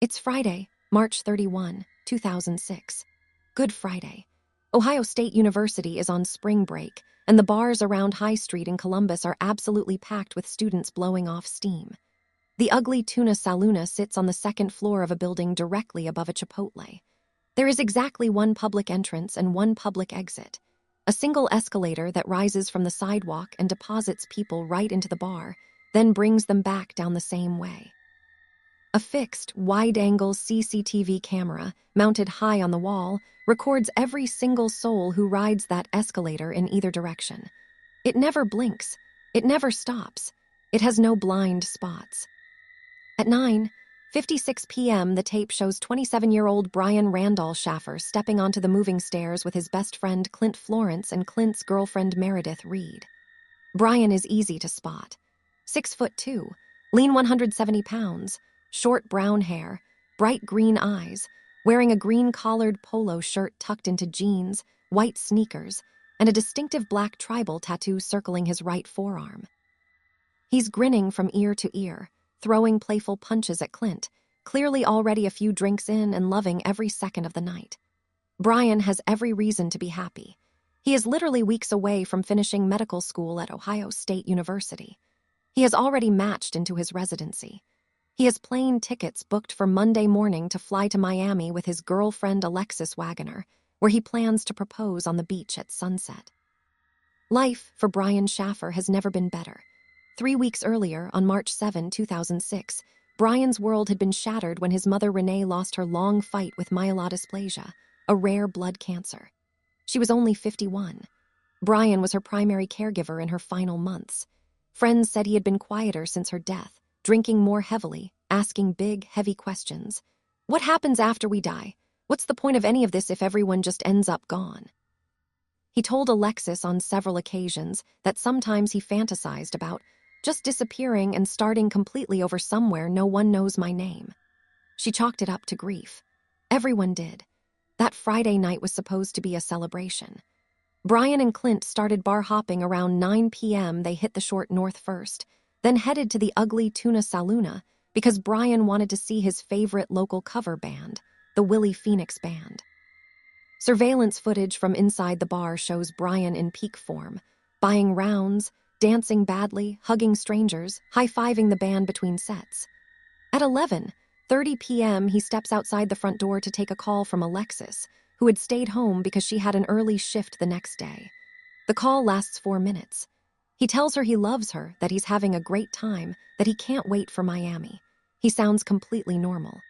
It's Friday, March 31, 2006. Good Friday. Ohio State University is on spring break, and the bars around High Street in Columbus are absolutely packed with students blowing off steam. The ugly Tuna Saloona sits on the second floor of a building directly above a Chipotle. There is exactly one public entrance and one public exit. A single escalator that rises from the sidewalk and deposits people right into the bar, then brings them back down the same way. A fixed, wide-angle CCTV camera, mounted high on the wall, records every single soul who rides that escalator in either direction. It never blinks. It never stops. It has no blind spots. At 9:56 p.m., the tape shows 27-year-old Brian Randall Shaffer stepping onto the moving stairs with his best friend Clint Florence and Clint's girlfriend Meredith Reed. Brian is easy to spot. 6'2", lean 170 pounds, short brown hair, bright green eyes, wearing a green-collared polo shirt tucked into jeans, white sneakers, and a distinctive black tribal tattoo circling his right forearm. He's grinning from ear to ear, throwing playful punches at Clint, clearly already a few drinks in and loving every second of the night. Brian has every reason to be happy. He is literally weeks away from finishing medical school at Ohio State University. He has already matched into his residency. He has plane tickets booked for Monday morning to fly to Miami with his girlfriend Alexis Wagoner, where he plans to propose on the beach at sunset. Life for Brian Shaffer has never been better. 3 weeks earlier, on March 7, 2006, Brian's world had been shattered when his mother Renee lost her long fight with myelodysplasia, a rare blood cancer. She was only 51. Brian was her primary caregiver in her final months. Friends said he had been quieter since her death, drinking more heavily, asking big, heavy questions. What happens after we die? What's the point of any of this if everyone just ends up gone? He told Alexis on several occasions that sometimes he fantasized about just disappearing and starting completely over somewhere no one knows my name. She chalked it up to grief. Everyone did. That Friday night was supposed to be a celebration. Brian and Clint started bar hopping around 9 p.m. They hit the short north first, then headed to the ugly Tuna Saloona because Brian wanted to see his favorite local cover band, the Willie Phoenix Band. Surveillance footage from inside the bar shows Brian in peak form, buying rounds, dancing badly, hugging strangers, high-fiving the band between sets. At 11:30 p.m., he steps outside the front door to take a call from Alexis, who had stayed home because she had an early shift the next day. The call lasts 4 minutes. He tells her he loves her, that he's having a great time, that he can't wait for Miami. He sounds completely normal.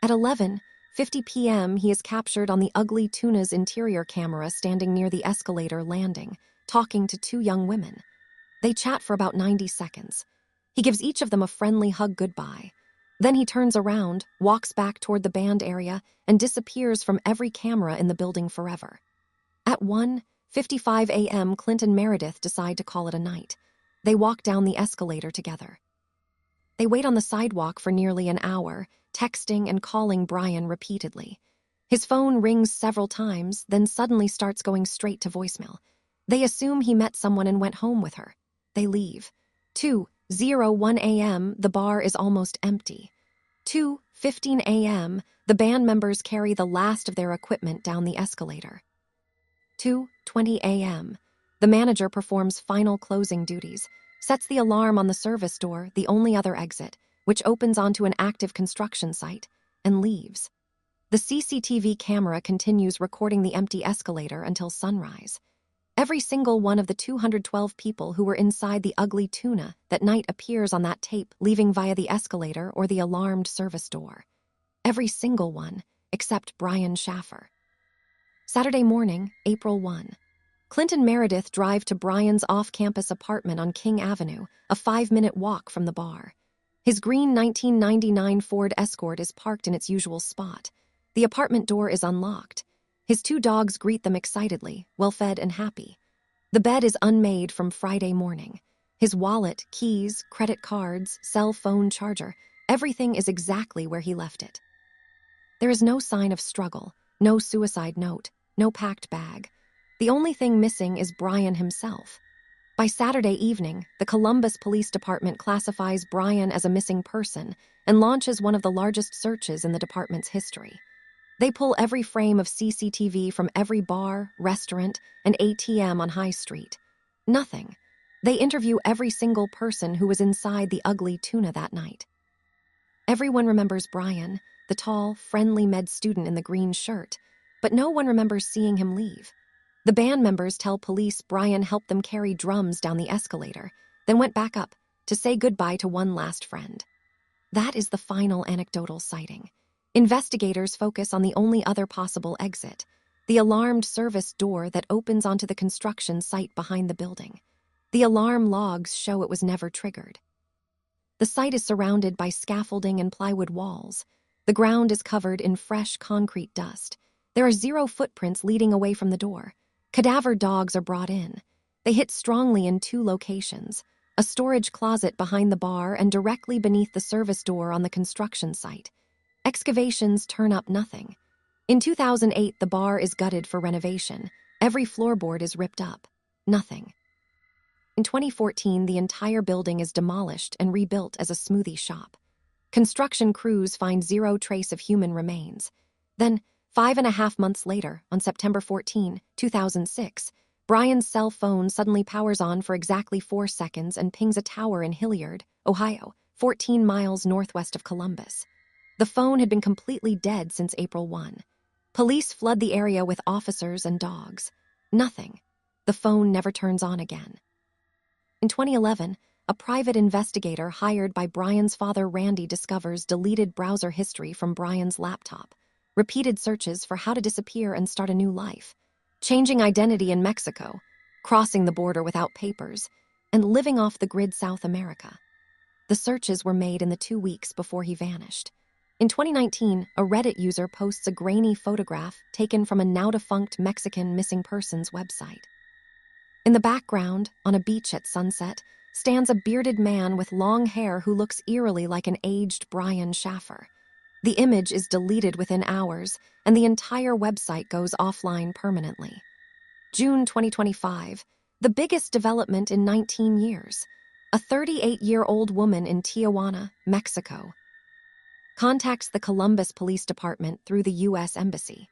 At 11:50 p.m., he is captured on the ugly Tuna's interior camera standing near the escalator landing, talking to 2 young women. They chat for about 90 seconds. He gives each of them a friendly hug goodbye. Then he turns around, walks back toward the band area, and disappears from every camera in the building forever. At 1:55 a.m., Clint and Meredith decide to call it a night. They walk down the escalator together. They wait on the sidewalk for nearly an hour, texting and calling Brian repeatedly. His phone rings several times, then suddenly starts going straight to voicemail. They assume he met someone and went home with her. They leave. 2:01 a.m., the bar is almost empty. 2:15 a.m., the band members carry the last of their equipment down the escalator. 2:20 a.m., the manager performs final closing duties, sets the alarm on the service door, the only other exit, which opens onto an active construction site, and leaves. The CCTV camera continues recording the empty escalator until sunrise. Every single one of the 212 people who were inside the ugly Tuna that night appears on that tape, leaving via the escalator or the alarmed service door. Every single one, except Brian Shaffer. Saturday morning, April 1. Clint and Meredith drive to Brian's off-campus apartment on King Avenue, a 5-minute walk from the bar. His green 1999 Ford Escort is parked in its usual spot. The apartment door is unlocked. His 2 dogs greet them excitedly, well-fed and happy. The bed is unmade from Friday morning. His wallet, keys, credit cards, cell phone charger, everything is exactly where he left it. There is no sign of struggle, no suicide note, no packed bag. The only thing missing is Brian himself. By Saturday evening, the Columbus Police Department classifies Brian as a missing person and launches one of the largest searches in the department's history. They pull every frame of CCTV from every bar, restaurant, and ATM on High Street. Nothing. They interview every single person who was inside the ugly Tuna that night. Everyone remembers Brian, the tall, friendly med student in the green shirt, but no one remembers seeing him leave. The band members tell police Brian helped them carry drums down the escalator, then went back up to say goodbye to one last friend. That is the final anecdotal sighting. Investigators focus on the only other possible exit, the alarmed service door that opens onto the construction site behind the building. The alarm logs show it was never triggered. The site is surrounded by scaffolding and plywood walls. The ground is covered in fresh concrete dust. There are 0 footprints leading away from the door. Cadaver dogs are brought in. They hit strongly in 2 locations, a storage closet behind the bar and directly beneath the service door on the construction site. Excavations turn up nothing. In 2008, the bar is gutted for renovation. Every floorboard is ripped up. Nothing. In 2014, the entire building is demolished and rebuilt as a smoothie shop. Construction crews find 0 trace of human remains. Then, 5.5 months later, on September 14, 2006, Brian's cell phone suddenly powers on for exactly 4 seconds and pings a tower in Hilliard, Ohio, 14 miles northwest of Columbus. The phone had been completely dead since April 1. Police flood the area with officers and dogs. Nothing. The phone never turns on again. In 2011, a private investigator hired by Brian's father Randy discovers deleted browser history from Brian's laptop, repeated searches for how to disappear and start a new life, changing identity in Mexico, crossing the border without papers, and living off the grid South America. The searches were made in the 2 weeks before he vanished. In 2019, a Reddit user posts a grainy photograph taken from a now-defunct Mexican missing persons website. In the background, on a beach at sunset, stands a bearded man with long hair who looks eerily like an aged Brian Shaffer. The image is deleted within hours, and the entire website goes offline permanently. June 2025, the biggest development in 19 years. A 38-year-old woman in Tijuana, Mexico, contacts the Columbus Police Department through the U.S. Embassy.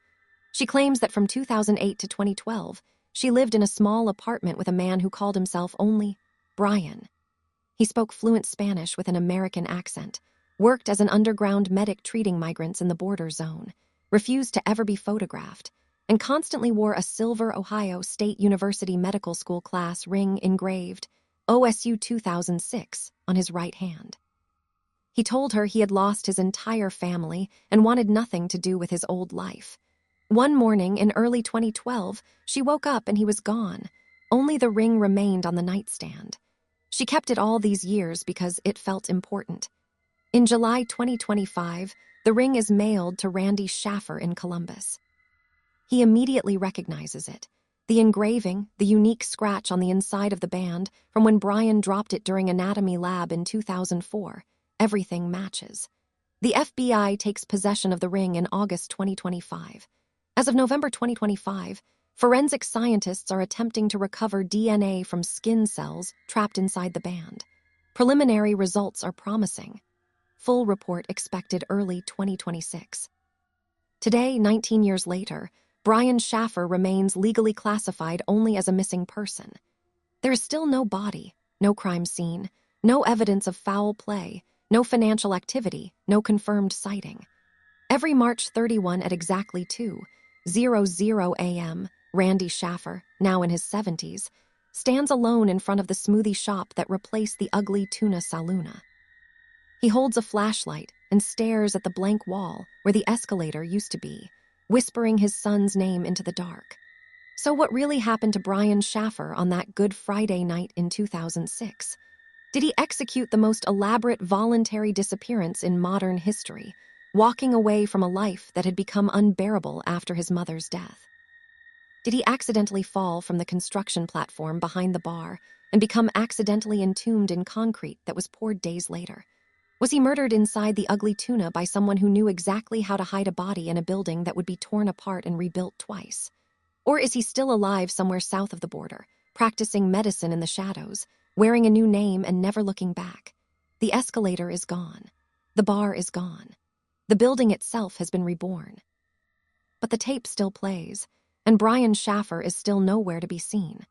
She claims that from 2008 to 2012, she lived in a small apartment with a man who called himself only Brian. He spoke fluent Spanish with an American accent, worked as an underground medic treating migrants in the border zone, refused to ever be photographed, and constantly wore a silver Ohio State University Medical School class ring engraved OSU 2006 on his right hand. He told her he had lost his entire family and wanted nothing to do with his old life. One morning in early 2012, she woke up and he was gone. Only the ring remained on the nightstand. She kept it all these years because it felt important. In July 2025, the ring is mailed to Randy Shaffer in Columbus. He immediately recognizes it. The engraving, the unique scratch on the inside of the band from when Brian dropped it during anatomy lab in 2004. Everything matches. The FBI takes possession of the ring in August 2025. As of November 2025, forensic scientists are attempting to recover DNA from skin cells trapped inside the band. Preliminary results are promising. Full report expected early 2026. Today, 19 years later, Brian Shaffer remains legally classified only as a missing person. There is still no body, no crime scene, no evidence of foul play, no financial activity, no confirmed sighting. Every March 31 at exactly 2:00 a.m., Randy Shaffer, now in his 70s, stands alone in front of the smoothie shop that replaced the ugly Tuna Saloona. He holds a flashlight and stares at the blank wall where the escalator used to be, whispering his son's name into the dark. So what really happened to Brian Shaffer on that Good Friday night in 2006? Did he execute the most elaborate voluntary disappearance in modern history, walking away from a life that had become unbearable after his mother's death? Did he accidentally fall from the construction platform behind the bar and become accidentally entombed in concrete that was poured days later? Was he murdered inside the ugly Tuna by someone who knew exactly how to hide a body in a building that would be torn apart and rebuilt twice? Or is he still alive somewhere south of the border, practicing medicine in the shadows, wearing a new name and never looking back. The escalator is gone. The bar is gone. The building itself has been reborn. But the tape still plays, and Brian Shaffer is still nowhere to be seen.